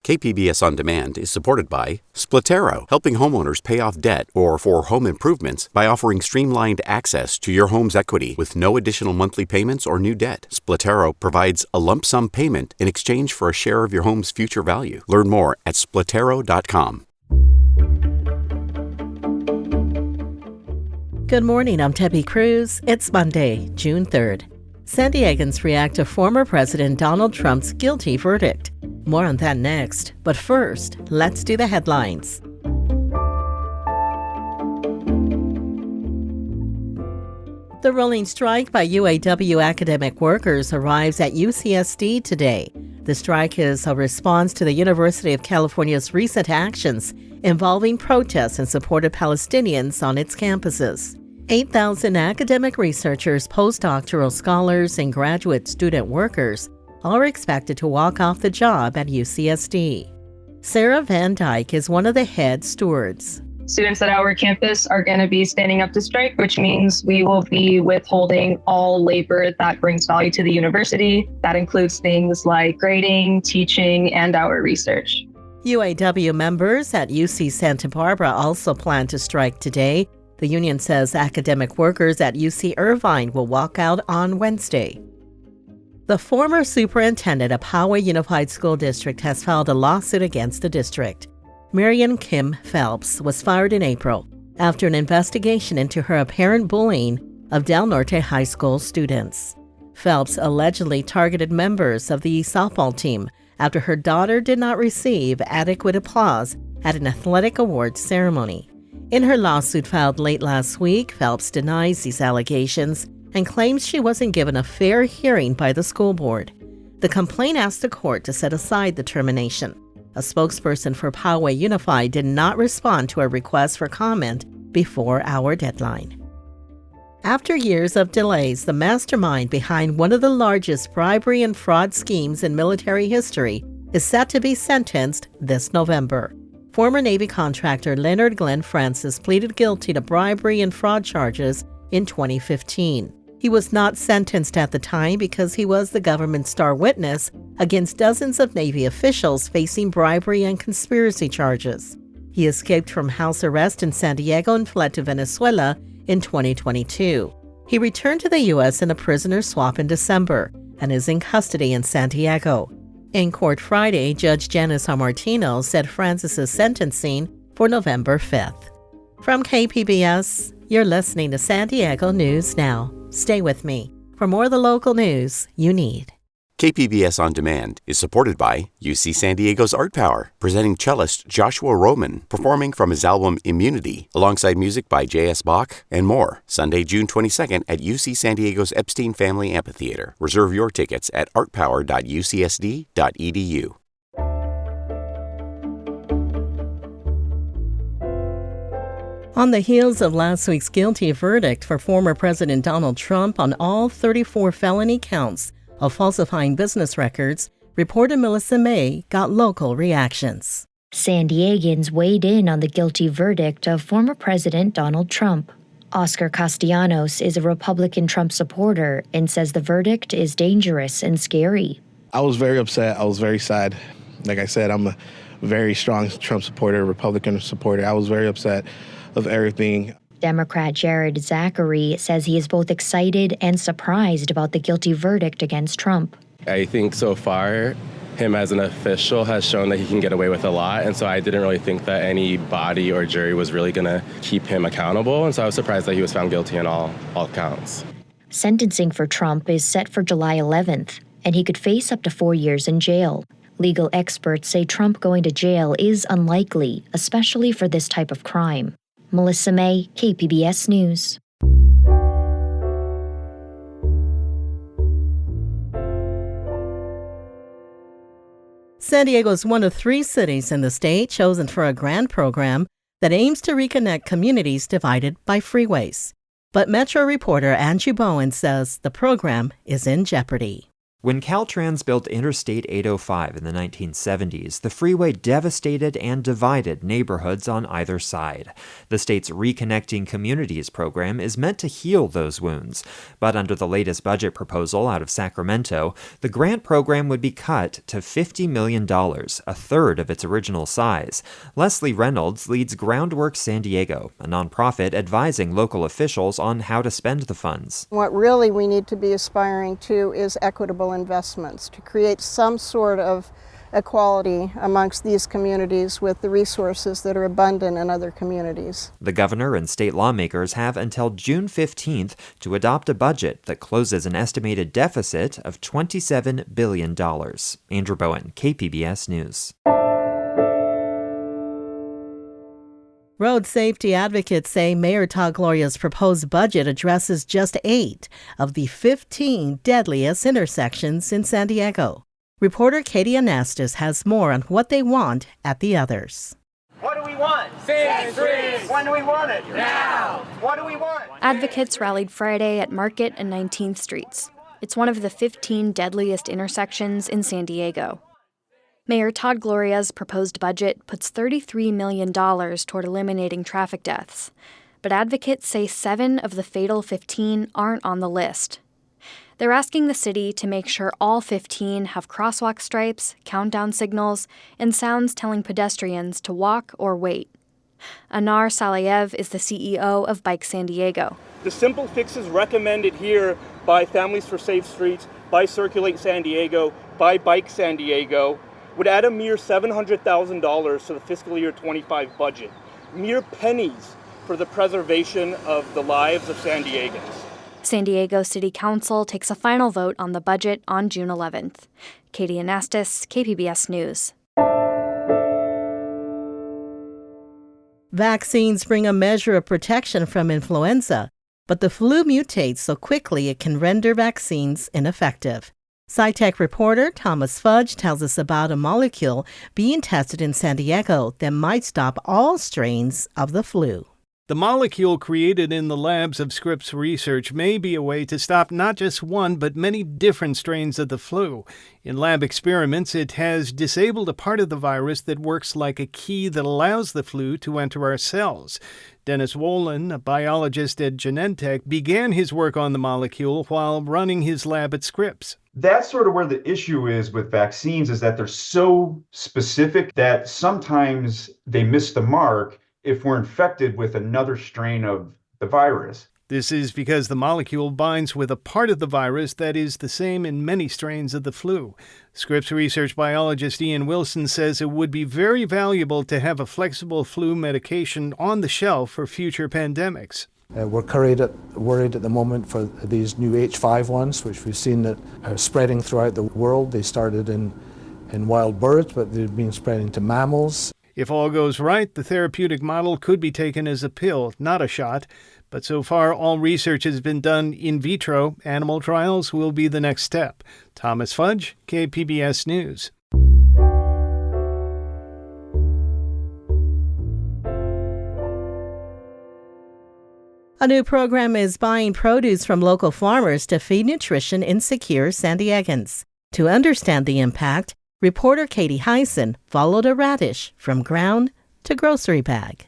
KPBS On Demand is supported by Splatero, helping homeowners pay off debt or for home improvements by offering streamlined access to your home's equity with no additional monthly payments or new debt. Splatero provides a lump sum payment in exchange for a share of your home's future value. Learn more at splatero.com. Good morning, I'm Debbie Cruz. It's Monday, June 3rd. San Diegans react to former President Donald Trump's guilty verdict. More on that next. But first, let's do the headlines. The rolling strike by UAW academic workers arrives at UCSD today. The strike is a response to the University of California's recent actions involving protests in support of Palestinians on its campuses. 8,000 academic researchers, postdoctoral scholars, and graduate student workers are expected to walk off the job at UCSD. Sarah Van Dyke is one of the head stewards. Students at our campus are going to be standing up to strike, which means we will be withholding all labor that brings value to the university. That includes things like grading, teaching, and our research. UAW members at UC Santa Barbara also plan to strike today. The union says academic workers at UC Irvine will walk out on Wednesday. The former superintendent of Poway Unified School District has filed a lawsuit against the district. Marion Kim Phelps was fired in April after an investigation into her apparent bullying of Del Norte High School students. Phelps allegedly targeted members of the softball team after her daughter did not receive adequate applause at an athletic awards ceremony. In her lawsuit filed late last week, Phelps denies these allegations and claims she wasn't given a fair hearing by the school board. The complaint asked the court to set aside the termination. A spokesperson for Poway Unified did not respond to a request for comment before our deadline. After years of delays, the mastermind behind one of the largest bribery and fraud schemes in military history is set to be sentenced this November. Former Navy contractor Leonard Glenn Francis pleaded guilty to bribery and fraud charges in 2015. He was not sentenced at the time because he was the government's star witness against dozens of Navy officials facing bribery and conspiracy charges. He escaped from house arrest in San Diego and fled to Venezuela in 2022. He returned to the U.S. in a prisoner swap in December and is in custody in San Diego. In court Friday, Judge Janice Martino set Francis's sentencing for November 5th. From KPBS, you're listening to San Diego News Now. Stay with me for more of the local news you need. KPBS On Demand is supported by UC San Diego's Art Power, presenting cellist Joshua Roman, performing from his album Immunity, alongside music by J.S. Bach and more. Sunday, June 22nd at UC San Diego's Epstein Family Amphitheater. Reserve your tickets at artpower.ucsd.edu. On the heels of last week's guilty verdict for former President Donald Trump on all 34 felony counts of falsifying business records, reporter Melissa May got local reactions. San Diegans weighed in on the guilty verdict of former President Donald Trump. Oscar Castellanos is a Republican Trump supporter and says the verdict is dangerous and scary. I was very upset. I was very sad. Like I said, I'm a very strong Trump supporter, Republican supporter. I was very upset of everything. Democrat Jared Zachary says he is both excited and surprised about the guilty verdict against Trump. I think so far, him as an official has shown that he can get away with a lot, and so I didn't really think that any body or jury was really going to keep him accountable, and so I was surprised that he was found guilty on all counts. Sentencing for Trump is set for July 11th, and he could face up to 4 years in jail. Legal experts say Trump going to jail is unlikely, especially for this type of crime. Melissa May, KPBS News. San Diego is one of 3 cities in the state chosen for a grant program that aims to reconnect communities divided by freeways. But Metro reporter Angie Bowen says the program is in jeopardy. When Caltrans built Interstate 805 in the 1970s, the freeway devastated and divided neighborhoods on either side. The state's Reconnecting Communities program is meant to heal those wounds. But under the latest budget proposal out of Sacramento, the grant program would be cut to $50 million, a third of its original size. Leslie Reynolds leads Groundwork San Diego, a nonprofit advising local officials on how to spend the funds. What really we need to be aspiring to is equitable investments to create some sort of equality amongst these communities with the resources that are abundant in other communities. The governor and state lawmakers have until June 15th to adopt a budget that closes an estimated deficit of $27 billion. Andrew Bowen, KPBS News. Road safety advocates say Mayor Todd Gloria's proposed budget addresses just 8 of the 15 deadliest intersections in San Diego. Reporter Katie Anastas has more on what they want at the others. What do we want? Safe streets! When do we want it? Now! What do we want? Advocates rallied Friday at Market and 19th Streets. It's one of the 15 deadliest intersections in San Diego. Mayor Todd Gloria's proposed budget puts $33 million toward eliminating traffic deaths, but advocates say 7 of the fatal 15 aren't on the list. They're asking the city to make sure all 15 have crosswalk stripes, countdown signals, and sounds telling pedestrians to walk or wait. Anar Salayev is the CEO of Bike San Diego. The simple fixes recommended here by Families for Safe Streets, by Circulate San Diego, by Bike San Diego, would add a mere $700,000 to the fiscal year 25 budget. Mere pennies for the preservation of the lives of San Diegans. San Diego City Council takes a final vote on the budget on June 11th. Katie Anastas, KPBS News. Vaccines bring a measure of protection from influenza, but the flu mutates so quickly it can render vaccines ineffective. SciTech reporter Thomas Fudge tells us about a molecule being tested in San Diego that might stop all strains of the flu. The molecule created in the labs of Scripps Research may be a way to stop not just one, but many different strains of the flu. In lab experiments, it has disabled a part of the virus that works like a key that allows the flu to enter our cells. Dennis Wolin, a biologist at Genentech, began his work on the molecule while running his lab at Scripps. That's sort of where the issue is with vaccines, is that they're so specific that sometimes they miss the mark if we're infected with another strain of the virus. This is because the molecule binds with a part of the virus that is the same in many strains of the flu. Scripps research biologist Ian Wilson says it would be very valuable to have a flexible flu medication on the shelf for future pandemics. We're worried at the moment for these new H5 ones, which we've seen that are spreading throughout the world. They started in wild birds, but they've been spreading to mammals. If all goes right, the therapeutic model could be taken as a pill, not a shot. But so far, all research has been done in vitro. Animal trials will be the next step. Thomas Fudge, KPBS News. A new program is buying produce from local farmers to feed nutrition insecure San Diegans. To understand the impact, reporter Katie Hyson followed a radish from ground to grocery bag.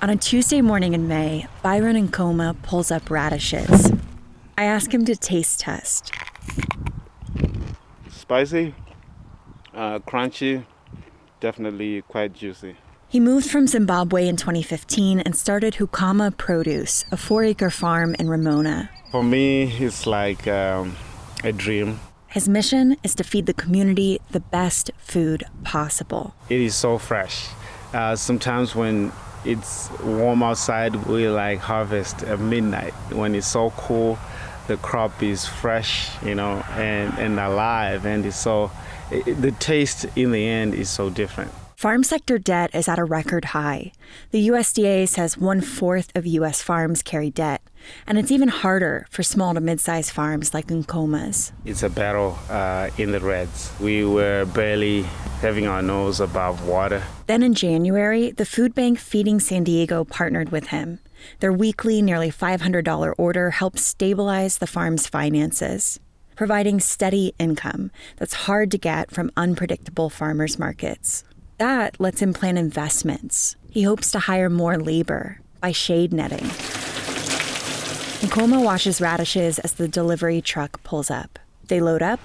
On a Tuesday morning in May, Byron in Coma pulls up radishes. I ask him to taste test. Spicy, crunchy, definitely quite juicy. He moved from Zimbabwe in 2015 and started Hukama Produce, a 4-acre farm in Ramona. For me, it's like a dream. His mission is to feed the community the best food possible. It is so fresh. Sometimes when it's warm outside, we harvest at midnight. When it's so cool, the crop is fresh, and alive, and the taste in the end is so different. Farm sector debt is at a record high. The USDA says 1/4 of U.S. farms carry debt, and it's even harder for small to mid-sized farms like Nkoma's. It's a battle in the reds. We were barely having our nose above water. Then in January, the food bank Feeding San Diego partnered with him. Their weekly, nearly $500 order helped stabilize the farm's finances, providing steady income that's hard to get from unpredictable farmers markets. That lets him plan investments. He hopes to hire more labor by shade netting. Nkoma washes radishes as the delivery truck pulls up. They load up,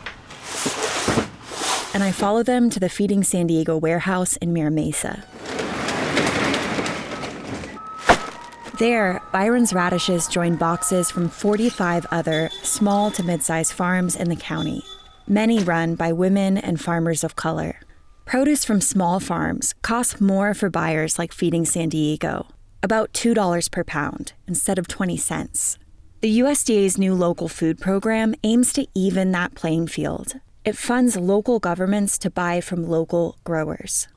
and I follow them to the Feeding San Diego warehouse in Mira Mesa. There, Byron's radishes join boxes from 45 other small to mid-sized farms in the county, many run by women and farmers of color. Produce from small farms costs more for buyers like Feeding San Diego, about $2 per pound instead of 20 cents. The USDA's new local food program aims to even that playing field. It funds local governments to buy from local growers.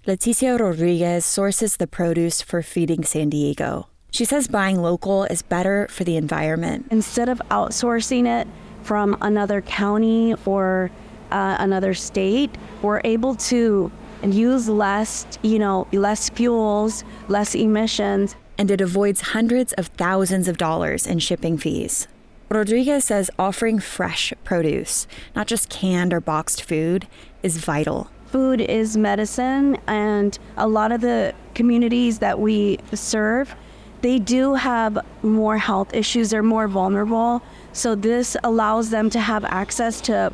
Leticia Rodriguez sources the produce for Feeding San Diego. She says buying local is better for the environment. Instead of outsourcing it from another county or another state, we're able to use less fuels, less emissions. And it avoids hundreds of thousands of dollars in shipping fees. Rodriguez says offering fresh produce, not just canned or boxed food, is vital. Food is medicine, and a lot of the communities that we serve, they do have more health issues. They're more vulnerable. So this allows them to have access to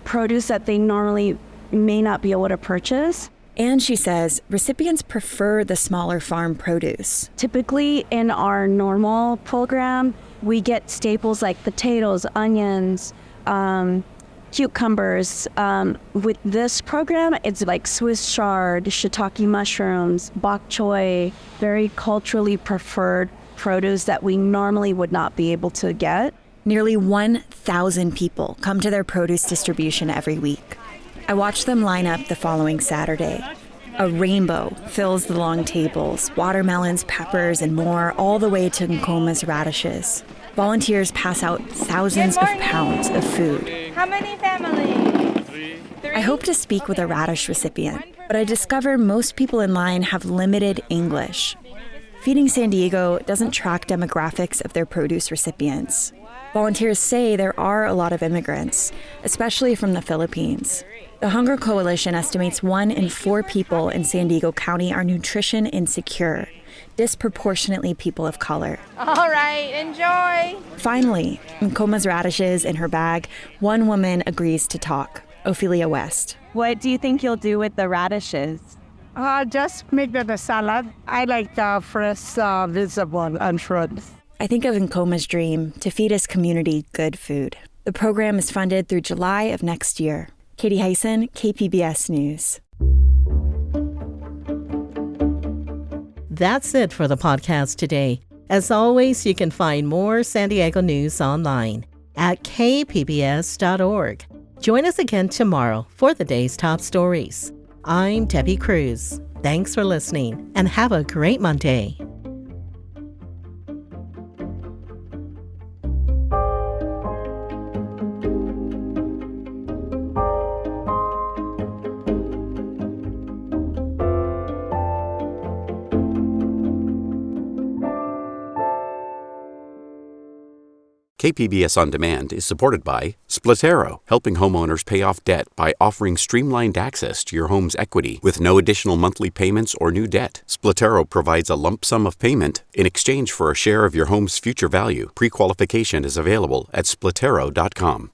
produce that they normally may not be able to purchase. And she says recipients prefer the smaller farm produce. Typically in our normal program, we get staples like potatoes, onions, cucumbers. With this program, it's like Swiss chard, shiitake mushrooms, bok choy, very culturally preferred produce that we normally would not be able to get. Nearly 1,000 people come to their produce distribution every week. I watch them line up the following Saturday. A rainbow fills the long tables, watermelons, peppers, and more, all the way to Nkoma's radishes. Volunteers pass out thousands of pounds of food. How many families? 3. I hope to speak with a radish recipient, but I discover most people in line have limited English. Feeding San Diego doesn't track demographics of their produce recipients. Volunteers say there are a lot of immigrants, especially from the Philippines. The Hunger Coalition estimates 1 in 4 people in San Diego County are nutrition insecure, disproportionately people of color. All right, enjoy. Finally, Nkoma's radishes in her bag, one woman agrees to talk, Ophelia West. What do you think you'll do with the radishes? Just make that a salad. I like the fresh vegetable and fruits. I think of Nkoma's dream to feed his community good food. The program is funded through July of next year. Katie Hyson, KPBS News. That's it for the podcast today. As always, you can find more San Diego news online at kpbs.org. Join us again tomorrow for the day's top stories. I'm Debbie Cruz. Thanks for listening and have a great Monday. KPBS On Demand is supported by Splatero, helping homeowners pay off debt by offering streamlined access to your home's equity with no additional monthly payments or new debt. Splatero provides a lump sum of payment in exchange for a share of your home's future value. Pre-qualification is available at splatero.com.